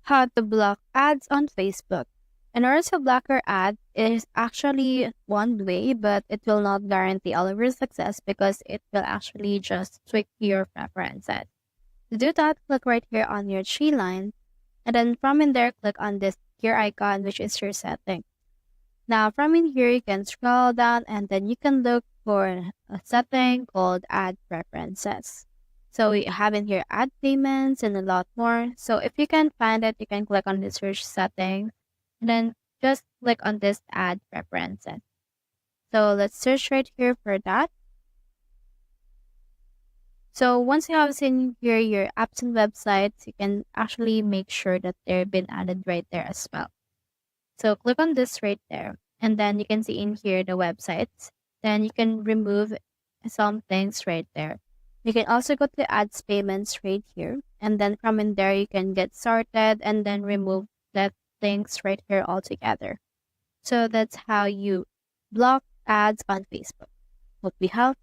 How to block ads on Facebook. In order to block your ad is actually one way, but it will not guarantee all of your success because it will actually just tweak your preferences. To do that, click right here on your tree line, and then from in there, click on this gear icon, which is your setting. Now, from in here, you can scroll down and then you can look for a setting called Ad Preferences. So we have in here ad payments and a lot more. So if you can find it, you can click on the search setting and then just click on this Ad Preferences. So let's search right here for that. So once you have seen here your apps and websites, you can actually make sure that they've been added right there as well. So click on this right there. And then you can see in here the websites. Then you can remove some things right there. You can also go to ads payments right here. And then from in there, you can get started and then remove that things right here altogether. So that's how you block ads on Facebook. Hope we help.